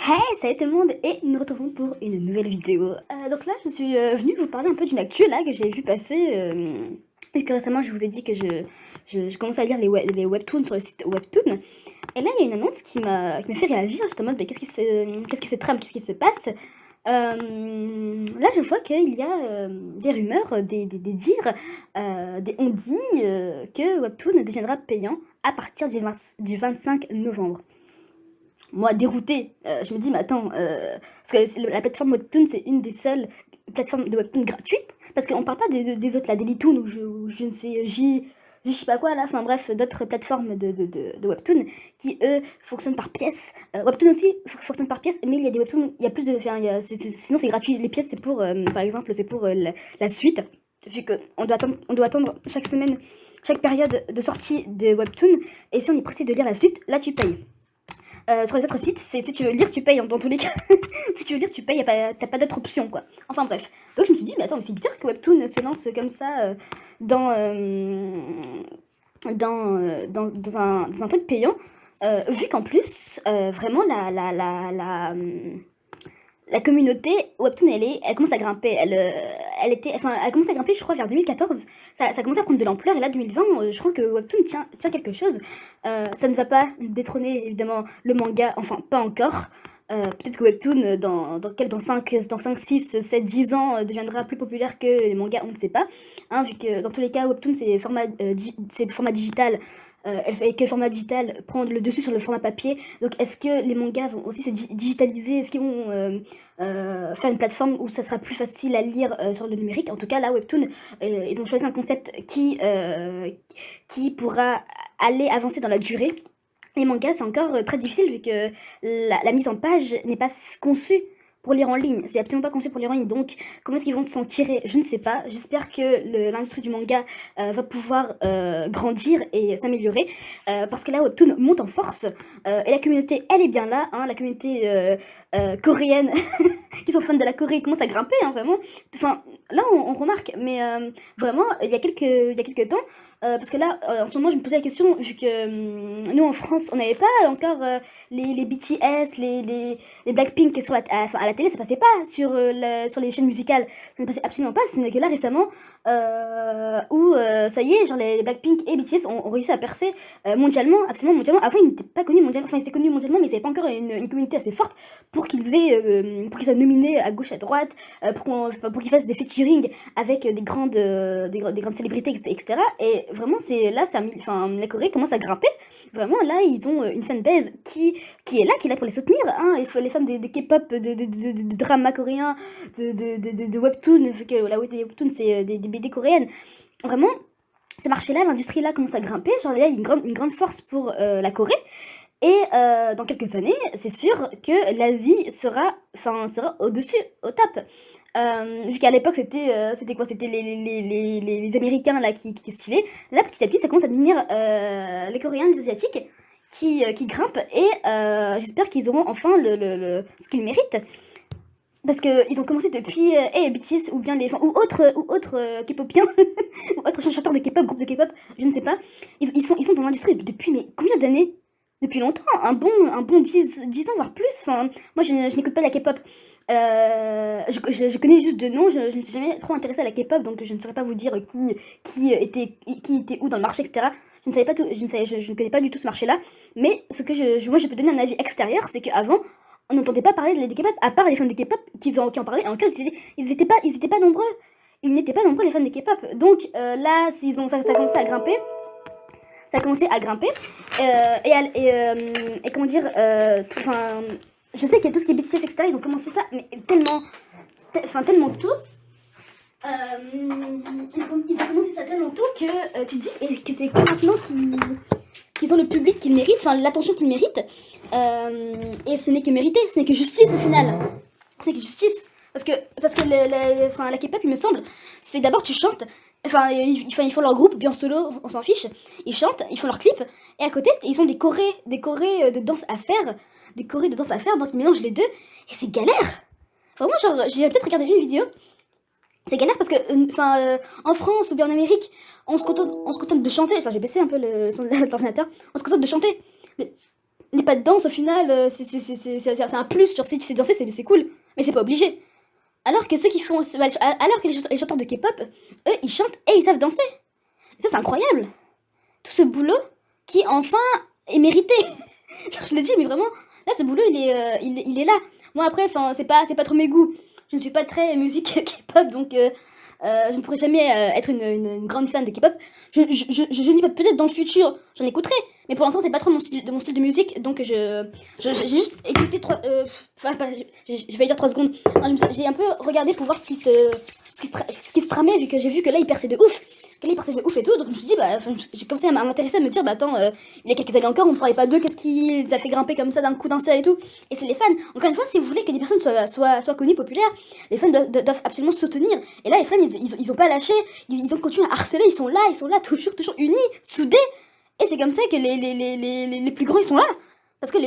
Hey, salut tout le monde et nous retrouvons pour une nouvelle vidéo. Donc là, je suis venue vous parler un peu d'une actu là que j'ai vu passer. Puisque récemment, je vous ai dit que je commençais à lire les webtoons sur le site Webtoon. Et là, il y a une annonce qui m'a fait réagir. J'étais en mode, mais qu'est-ce qui se trame, qu'est-ce qui se passe. Là, je vois qu'il y a des rumeurs, des dires, on dit que Webtoon deviendra payant à partir du 25 novembre. Moi, déroutée, je me dis, mais attends, parce que la plateforme Webtoon, c'est une des seules plateformes de Webtoon gratuites, parce qu'on parle pas des autres, là, des Litoon ou je ne sais, je sais pas quoi, là, enfin bref, d'autres plateformes de Webtoon qui, eux, fonctionnent par pièce. Webtoon aussi fonctionne par pièce, mais il y a des Webtoons, il y a plus de. Enfin, sinon, c'est gratuit. Les pièces, c'est pour, par exemple, c'est pour la suite, vu qu'on doit attendre chaque semaine, chaque période de sortie de Webtoon, et si on est pressé de lire la suite, là, tu payes. Sur les autres sites, si tu veux lire, tu payes dans tous les cas. Si tu veux lire, tu payes, t'as pas d'autre option, quoi. Enfin bref. Donc je me suis dit, mais attends, mais c'est bizarre que Webtoon se lance comme ça dans, dans un truc payant. Vu qu'en plus, vraiment, la communauté Webtoon, elle commence à grimper. Elle commence à grimper, je crois, vers 2014. Ça commence à prendre de l'ampleur. Et là, 2020, je crois que Webtoon tient quelque chose. Ça ne va pas détrôner, évidemment, le manga. Enfin, pas encore. Peut-être que Webtoon, dans 5, 6, 7, 10 ans, deviendra plus populaire que les mangas, on ne sait pas. Hein, vu que dans tous les cas, Webtoon, c'est format digital. Et que le format digital prend le dessus sur le format papier. Donc, est-ce que les mangas vont aussi se digitaliser? Est-ce qu'ils vont faire une plateforme où ça sera plus facile à lire sur le numérique? En tout cas, là, Webtoon, ils ont choisi un concept qui pourra aller avancer dans la durée. Les mangas, c'est encore très difficile vu que la mise en page n'est pas conçue pour lire en ligne. C'est absolument pas conçu pour lire en ligne. Donc, comment est-ce qu'ils vont s'en tirer? Je ne sais pas. J'espère que l'industrie du manga va pouvoir grandir et s'améliorer. Parce que là, Webtoon monte en force. Et la communauté, elle est bien là. Hein, la communauté coréenne, qui sont fans de la Corée, commence à grimper, hein, vraiment. Enfin, là, on remarque. Mais vraiment, il y a quelques temps, parce que là, en ce moment, je me posais la question, vu que nous, en France, on n'avait pas encore les BTS, les Blackpink à la télé, ça passait pas sur les chaînes musicales. Ça ne passait absolument pas. Ce n'est que là, récemment, où ça y est, genre les Blackpink et BTS ont réussi à percer mondialement, absolument mondialement. Avant, ils n'étaient pas connus mondialement, enfin, ils étaient connus mondialement, mais ils n'avaient pas encore une communauté assez forte pour qu'ils soient nominés à gauche, à droite, pour qu'ils fassent des featuring avec des grandes célébrités, etc. Et vraiment, la Corée commence à grimper. Vraiment, là, ils ont une fanbase qui est là pour les soutenir. Hein. Les femmes des K-pop, de drama coréen, de webtoon, vu que les webtoons, c'est des BD coréennes. Vraiment, ce marché-là, l'industrie-là commence à grimper. Genre, là, il y a une grande force pour la Corée. Et dans quelques années, c'est sûr que l'Asie sera au-dessus, au top. Vu qu'à l'époque, c'était quoi? C'était les Américains là qui étaient stylés. Là, petit à petit, ça commence à devenir les Coréens, les Asiatiques qui grimpent. Et j'espère qu'ils auront enfin ce qu'ils méritent. Parce qu'ils ont commencé depuis BTS ou bien ou autres K-popiens ou autres chanteurs de K-pop, groupes de K-pop, je ne sais pas. Ils sont dans l'industrie depuis mais combien d'années? Depuis longtemps, un bon 10 ans, voire plus. Enfin, moi, je n'écoute pas la K-pop. Je connais juste de nom, je me suis jamais trop intéressée à la K-pop, donc je ne saurais pas vous dire qui était où dans le marché, etc. Je ne savais pas tout, je ne connais pas du tout ce marché-là. Mais moi, je peux donner un avis extérieur, c'est qu'avant, on n'entendait pas parler des K-pop, à part les fans de K-pop qui en parlaient. En cas, ils étaient pas nombreux. Ils n'étaient pas nombreux, les fans de K-pop. Donc là, ça a commencé à grimper. Ça a commencé à grimper. Et comment dire, je sais qu'il y a tout ce qui est BTS, etc. Ils ont commencé ça, mais tellement tôt. Ils ont commencé ça tellement tôt que tu te dis que c'est que maintenant qu'ils ont le public qu'ils méritent, enfin l'attention qu'ils méritent. Et ce n'est que mérité, ce n'est que justice au final. C'est que justice. Parce que la K-pop, il me semble, c'est d'abord tu chantes. Enfin, ils font leur groupe, bien en solo, on s'en fiche. Ils chantent, ils font leur clip. Et à côté, ils ont des chorés de danse à faire. Des chorés de danse à faire, donc ils mélangent les deux. Et c'est galère. Vraiment, genre, j'ai peut-être regardé une vidéo. C'est galère parce que, en France ou bien en Amérique, on se contente de chanter. Enfin, j'ai baissé un peu le son de l'ordinateur. On se contente de chanter. les pas de danse au final, c'est un plus, genre si tu sais danser, c'est cool, mais c'est pas obligé. Alors que ceux qui font, alors que les chanteurs de K-pop, eux, ils chantent et ils savent danser. Et ça, c'est incroyable. Tout ce boulot qui, enfin, est mérité. Genre, je le dis, mais vraiment, là, ce boulot, il est là. Moi, après, enfin, c'est pas trop mes goûts. Je ne suis pas très musique K-pop, donc je ne pourrais jamais être une grande fan de K-pop. Je n'y pas peut-être dans le futur, j'en écouterai. Mais pour l'instant, c'est pas trop mon style de musique, donc j'ai juste écouté enfin, je vais dire 3 secondes. Non, j'ai un peu regardé pour voir ce qui se tramait, vu que j'ai vu que là, il perçait de ouf. Que là, il perçait de ouf et tout, donc je me suis dit, bah, enfin, j'ai commencé à m'intéresser, à me dire, bah attends, il y a quelques années encore, on ne parlait pas d'eux, qu'est-ce qui les a fait grimper comme ça d'un coup d'un seul et tout. Et c'est les fans. Encore une fois, si vous voulez que des personnes soient connues, populaires, les fans doivent absolument se soutenir. Et là, les fans, ils ont pas lâché, ils ont continué à harceler, ils sont là, toujours unis, soudés. Et c'est comme ça que les plus grands, ils sont là. Parce que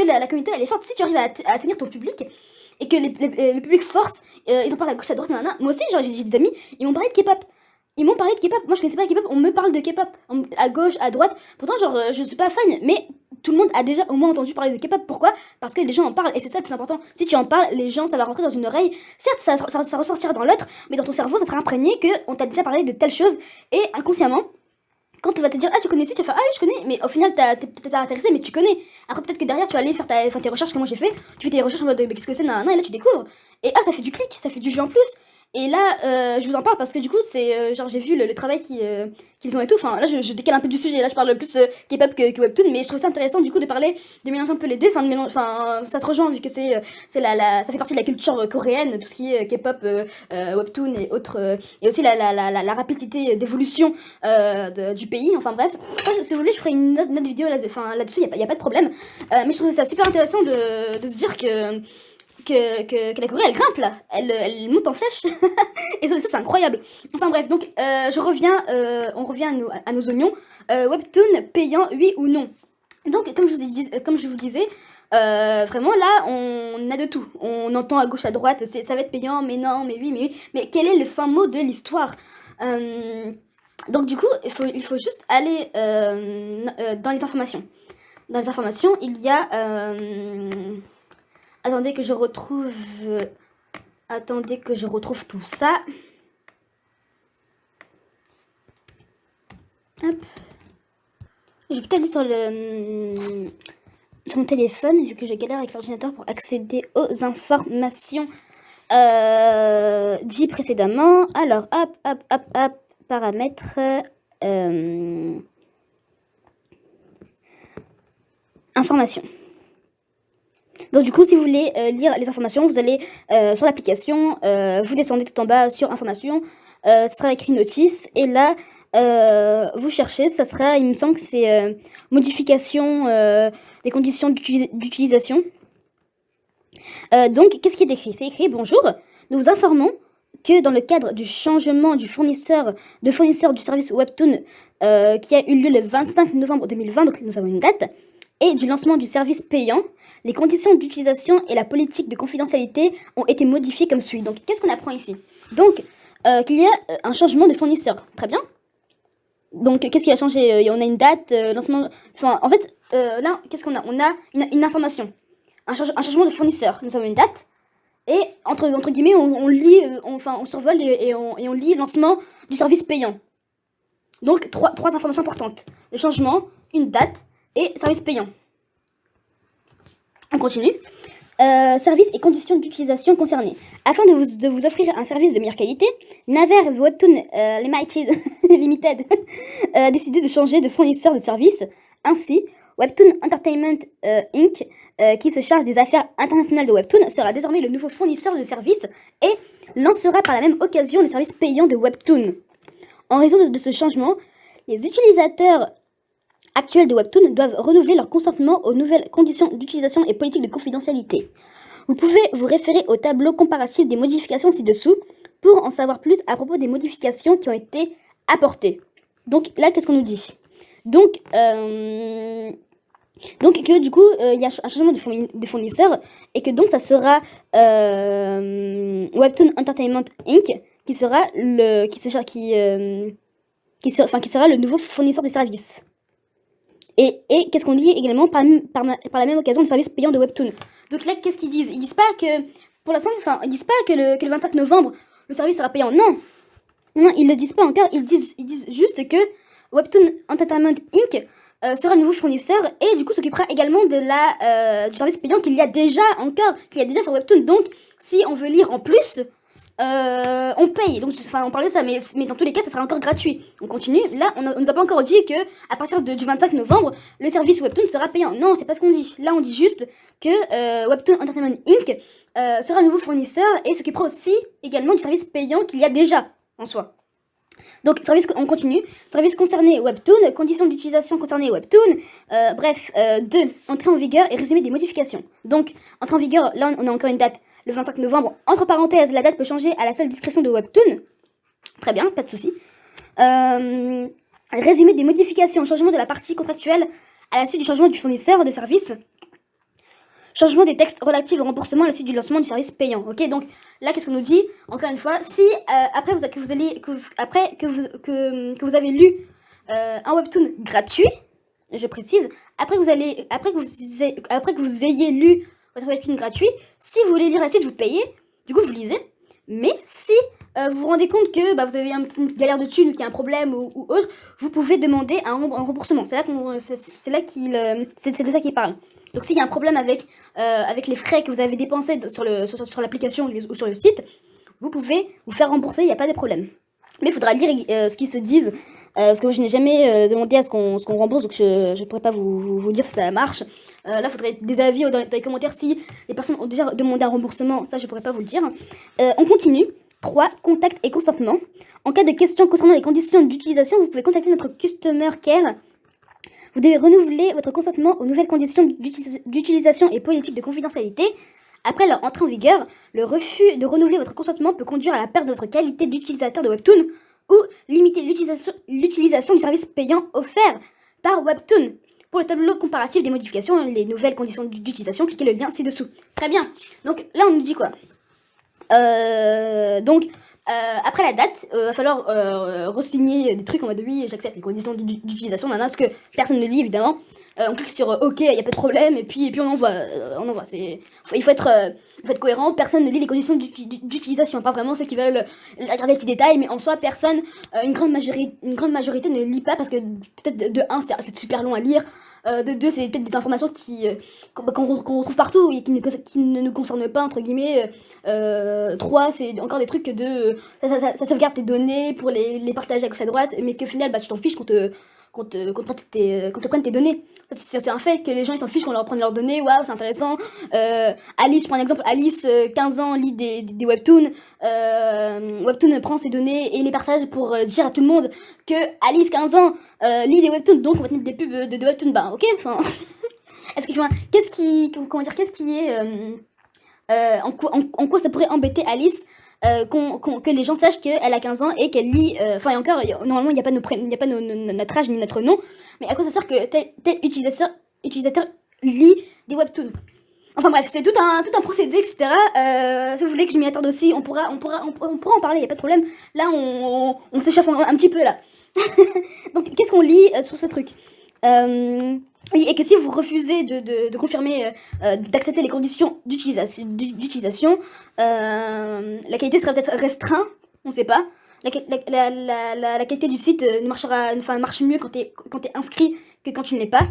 la communauté, elle est forte. Si tu arrives à tenir ton public, et que le public force, ils en parlent à gauche, à droite, nanana. Moi aussi, genre, j'ai des amis, ils m'ont parlé de K-pop. Ils m'ont parlé de K-pop. Moi, je connaissais pas K-pop, on me parle de K-pop. À gauche, à droite. Pourtant, genre, je suis pas fan, mais tout le monde a déjà au moins entendu parler de K-pop. Pourquoi? Parce que les gens en parlent, et c'est ça le plus important. Si tu en parles, les gens, ça va rentrer dans une oreille. Certes, ça ressortira dans l'autre, mais dans ton cerveau, ça sera imprégné qu'on t'a déjà parlé de telle chose, et inconsciemment, quand tu vas te dire, ah, tu connaissais, tu vas faire, ah oui, je connais, mais au final, t'es peut-être pas intéressé, mais tu connais. Après, peut-être que derrière, tu vas aller faire tes recherches, comme moi j'ai fait, tu fais tes recherches en mode, qu'est-ce que c'est, nanana, et là, tu découvres. Et ah, ça fait du clic, ça fait du jus en plus. Et là, je vous en parle parce que du coup, c'est genre, j'ai vu le travail qu'ils ont et tout. Enfin, là, je décale un peu du sujet, là, je parle plus K-pop que Webtoon, mais je trouve ça intéressant, du coup, de mélanger un peu les deux. Enfin, ça se rejoint, vu que ça fait partie de la culture coréenne, tout ce qui est K-pop, Webtoon et autres, et aussi la rapidité d'évolution du pays. Enfin bref, après, si vous voulez, je ferai une autre vidéo là-dessus, y a pas de problème. Mais je trouve ça super intéressant de se dire que la Corée, elle grimpe là, elle monte en flèche. Et ça, c'est incroyable. Enfin bref, donc on revient à nos oignons. Webtoon payant, oui ou non? Donc, comme je vous disais, vraiment là, on a de tout. On entend à gauche, à droite, ça va être payant, mais non, mais oui, mais oui. Mais quel est le fin mot de l'histoire? Donc du coup, il faut juste aller dans les informations. Dans les informations, il y a... attendez que je retrouve tout ça. Hop. Je vais peut-être aller sur mon téléphone, vu que je galère avec l'ordinateur pour accéder aux informations dit précédemment. Alors, hop, paramètres, informations. Donc du coup, si vous voulez lire les informations, vous allez sur l'application, vous descendez tout en bas sur informations, ça sera écrit notice, et là, vous cherchez, ça sera, il me semble que c'est modification des conditions d'utilisation. Donc, qu'est-ce qui est écrit? C'est écrit, bonjour, nous vous informons que dans le cadre du changement du fournisseur du service Webtoon qui a eu lieu le 25 novembre 2020, donc nous avons une date, et du lancement du service payant, les conditions d'utilisation et la politique de confidentialité ont été modifiées comme suit. Donc, qu'est-ce qu'on apprend ici? Donc, qu'il y a un changement de fournisseur. Très bien. Donc, qu'est-ce qui a changé? On a une date, lancement... Enfin, en fait, là, qu'est-ce qu'on a? On a une information. Un changement de fournisseur. Nous avons une date. Et, entre guillemets, on lit, on survole et on lit lancement du service payant. Donc, trois informations importantes. Le changement, une date et service payant. On continue. Services et conditions d'utilisation concernés. Afin de vous offrir un service de meilleure qualité, Naver Webtoon Limited a décidé de changer de fournisseur de services. Ainsi, Webtoon Entertainment Inc., qui se charge des affaires internationales de Webtoon, sera désormais le nouveau fournisseur de services et lancera par la même occasion le service payant de Webtoon. En raison de ce changement, les utilisateurs actuels de Webtoon doivent renouveler leur consentement aux nouvelles conditions d'utilisation et politiques de confidentialité. Vous pouvez vous référer au tableau comparatif des modifications ci-dessous pour en savoir plus à propos des modifications qui ont été apportées. Donc là, qu'est-ce qu'on nous dit? Donc que du coup, il y a un changement de fournisseur et que donc ça sera Webtoon Entertainment Inc. qui sera le nouveau fournisseur des services. Et qu'est-ce qu'on lit également par la même occasion le service payant de Webtoon. Donc là, qu'est-ce qu'ils disent? Ils disent pas que, pour l'instant, enfin, ils disent pas que le 25 novembre, le service sera payant. Non, non, ils le disent pas encore. Ils disent juste que Webtoon Entertainment Inc. Sera le nouveau fournisseur et du coup s'occupera également du service payant qu'il y a déjà sur Webtoon. Donc, si on veut lire en plus, on paye. Donc, enfin, on parle de ça, mais dans tous les cas, ça sera encore gratuit. On continue. Là, on nous a pas encore dit que à partir du 25 novembre, le service Webtoon sera payant. Non, c'est pas ce qu'on dit. Là, on dit juste que Webtoon Entertainment Inc. Sera un nouveau fournisseur et s'occupera aussi également du service payant qu'il y a déjà en soi. Donc, on continue. Service concerné Webtoon, conditions d'utilisation concernées Webtoon. Bref, 2. Entrée en vigueur et résumé des modifications. Donc, entrée en vigueur, là, on a encore une date, le 25 novembre. Entre parenthèses, la date peut changer à la seule discrétion de Webtoon. Très bien, pas de souci. Résumé des modifications, changement de la partie contractuelle à la suite du changement du fournisseur de service. Changement des textes relatifs au remboursement à la suite du lancement du service payant. Ok, donc là, qu'est-ce qu'on nous dit? Encore une fois, si après que vous avez lu un webtoon gratuit, je précise, après que vous ayez lu votre webtoon gratuit, si vous voulez lire la suite, vous payez, du coup vous lisez. Mais si vous vous rendez compte que vous avez une galère de thunes ou qu'il y a un problème ou autre, vous pouvez demander un remboursement. C'est de ça qu'il parle. Donc s'il y a un problème avec les frais que vous avez dépensés sur l'application ou sur le site, vous pouvez vous faire rembourser, il n'y a pas de problème. Mais il faudra lire ce qu'ils se disent, parce que moi je n'ai jamais demandé à ce qu'on rembourse, donc je ne pourrais pas vous dire si ça marche. Là, il faudrait des avis dans les commentaires si les personnes ont déjà demandé un remboursement, ça je ne pourrais pas vous le dire. On continue. 3. Contact et consentement. En cas de questions concernant les conditions d'utilisation, vous pouvez contacter notre Customer Care. Vous devez renouveler votre consentement aux nouvelles conditions d'utilisation et politique de confidentialité. Après leur entrée en vigueur, le refus de renouveler votre consentement peut conduire à la perte de votre qualité d'utilisateur de Webtoon ou limiter l'utilisation du service payant offert par Webtoon. Pour le tableau comparatif des modifications et les nouvelles conditions d'utilisation, cliquez le lien ci-dessous. Très bien. Donc là, on nous dit quoi? Après la date, va falloir re-signer des trucs en mode oui, j'accepte les conditions d'utilisation, ce que personne ne lit évidemment. On clique sur OK, il n'y a pas de problème, et puis on envoie. Il faut être cohérent, personne ne lit les conditions d'utilisation, pas vraiment ceux qui veulent regarder les petits détails, mais en soi, personne, une grande majorité ne lit pas parce que peut-être de 1, c'est super long à lire. De 2, c'est peut-être des informations qu'on retrouve partout et qui ne nous concernent pas, entre guillemets. 3, c'est encore des trucs de ça sauvegarde tes données pour les partager à gauche à droite, mais qu'au final tu t'en fiches qu'on te prenne tes données. C'est un fait que les gens ils s'en fichent qu'on leur prenne leurs données. Waouh, c'est intéressant. Alice, je prends un exemple, Alice, 15 ans, lit des webtoons. Webtoon prend ses données et les partage pour dire à tout le monde que Alice, 15 ans, lit des webtoons, donc on va tenir des pubs de webtoons. Ok, enfin. Qu'est-ce qui est en quoi ça pourrait embêter Alice que les gens sachent qu'elle a 15 ans et qu'elle lit, et encore, normalement il n'y a pas notre âge ni notre nom, mais à quoi ça sert que tel utilisateur lit des webtoons? Enfin bref, c'est tout un procédé, etc. Si vous voulez que je m'y attarde aussi, on pourra en parler, il n'y a pas de problème. Là, on s'échauffe un petit peu là. Donc, qu'est-ce qu'on lit sur ce truc? Oui, et que si vous refusez de confirmer, d'accepter les conditions d'utilisation, la qualité sera peut-être restreinte, on sait pas. La qualité du site marche mieux quand t'es inscrit que quand tu ne l'es pas.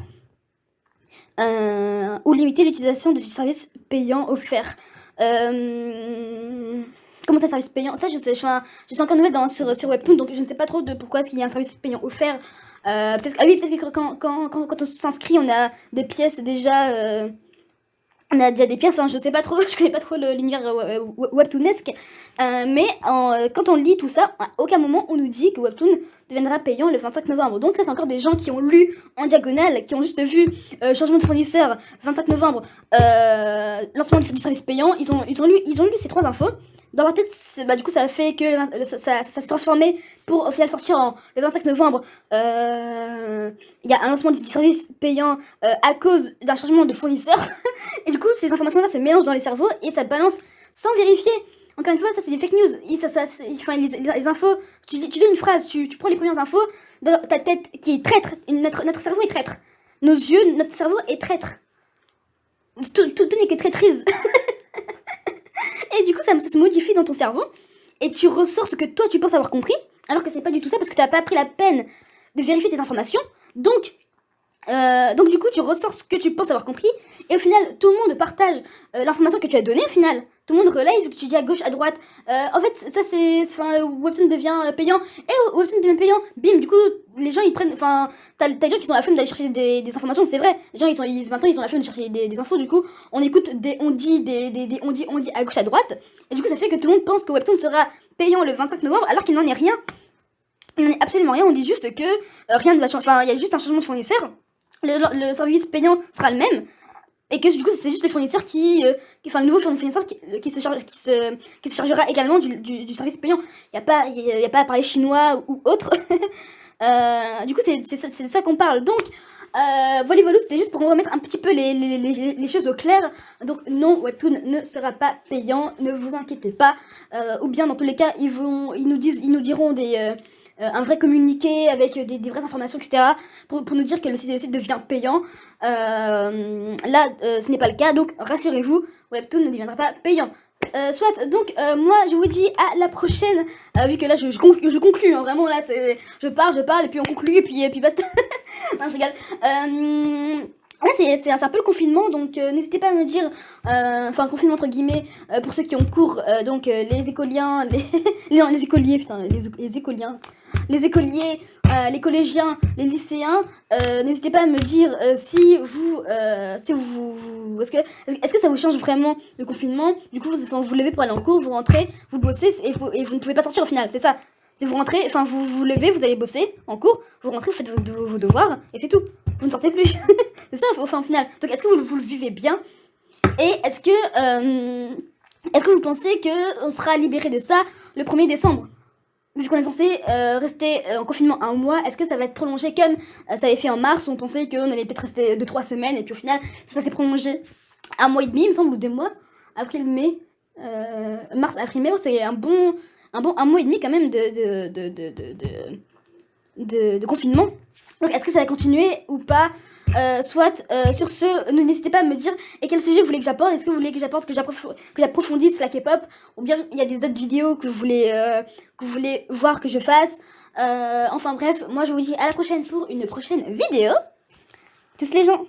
Ou limiter l'utilisation de ce service payant offert. Comment ça, service payant? Ça, je suis encore nouvelle sur Webtoon, donc je ne sais pas trop de pourquoi est-ce qu'il y a un service payant offert. Peut-être que quand on s'inscrit, on a des pièces déjà. On a déjà des pièces, je sais pas trop, je connais pas trop l'univers webtoonesque, mais quand on lit tout ça, à aucun moment on nous dit que Webtoon deviendra payant le 25 novembre. Donc ça, c'est encore des gens qui ont lu en diagonale, qui ont juste vu changement de fournisseur, 25 novembre, lancement du service payant, ils ont lu ces 3 infos. Dans leur tête, du coup, ça a fait que ça s'est transformé pour au final sortir le 25 novembre. Il y a un lancement du service payant à cause d'un changement de fournisseur. Et du coup, ces informations-là se mélangent dans les cerveaux et ça balance sans vérifier. Encore une fois, ça c'est des fake news. Les infos, tu lis une phrase, tu prends les premières infos, dans ta tête qui est traître, notre cerveau est traître. nos yeux, notre cerveau est traître. Tout n'est que traîtrise. Et du coup, ça se modifie dans ton cerveau. Et tu ressors ce que toi, tu penses avoir compris. Alors que c'est pas du tout ça, parce que tu n'as pas pris la peine de vérifier tes informations. Donc, du coup, tu ressors ce que tu penses avoir compris. Et au final, tout le monde partage l'information que tu as donnée. Au final, tout le monde relaye ce que tu dis à gauche, à droite. En fait, ça c'est. Enfin, Webtoon devient payant. Et Webtoon devient payant. Bim, du coup, les gens ils prennent. Enfin, t'as des gens qui ont la flemme d'aller chercher des informations, c'est vrai. Les gens maintenant ils ont la flemme de chercher des infos. Du coup, on écoute on dit à gauche, à droite. Et du coup, ça fait que tout le monde pense que Webtoon sera payant le 25 novembre alors qu'il n'en est rien. Il n'en est absolument rien. On dit juste que rien ne va changer. Enfin, il y a juste un changement de fournisseur. Le service payant sera le même. Et que du coup, c'est juste le fournisseur enfin, le nouveau fournisseur qui se chargera également du service payant. Il n'y a pas à parler chinois ou autre. Du coup, c'est ça qu'on parle. Donc, voilà, c'était juste pour remettre un petit peu les choses au clair. Donc, non, Webtoon ne sera pas payant, ne vous inquiétez pas. Ou bien, dans tous les cas, ils nous diront un vrai communiqué avec des vraies informations, etc. pour nous dire que le site devient payant. Là, ce n'est pas le cas, donc rassurez-vous, Webtoon ne deviendra pas payant. Soit, donc moi je vous dis à la prochaine, vu que là je conclue, hein, vraiment là je parle et puis on conclut et puis basta. Non, je rigole. Là c'est un peu le confinement, donc n'hésitez pas à me dire, enfin confinement entre guillemets, pour ceux qui ont cours, donc les écoliens, non, les écoliers, putain, les écoliens, les écoliers, les collégiens, les lycéens, n'hésitez pas à me dire si vous, est-ce que ça vous change vraiment le confinement. Du coup, vous levez pour aller en cours, vous rentrez, vous bossez et vous ne pouvez pas sortir au final, c'est ça. Si vous rentrez, enfin vous levez, vous allez bosser en cours, vous rentrez, vous faites vos devoirs et c'est tout. Vous ne sortez plus. C'est ça au final. Donc est-ce que vous le vivez bien? Et est-ce que vous pensez qu'on sera libéré de ça le 1er décembre? Vu qu'on est censé rester en confinement un mois, est-ce que ça va être prolongé comme ça avait fait en mars où on pensait qu'on allait peut-être rester 2-3 semaines et puis au final ça s'est prolongé un mois et demi, il me semble, ou 2 mois, avril, mai, mars, avril, mai, c'est un mois et demi quand même de confinement. Donc est-ce que ça va continuer ou pas? Soit sur ce, n'hésitez pas à me dire et quel sujet vous voulez que j'apporte. Est-ce que vous voulez que j'approfondisse la K-pop, ou bien il y a des autres vidéos que vous voulez voir que je fasse. Enfin bref, moi je vous dis à la prochaine pour une prochaine vidéo. Tous les gens.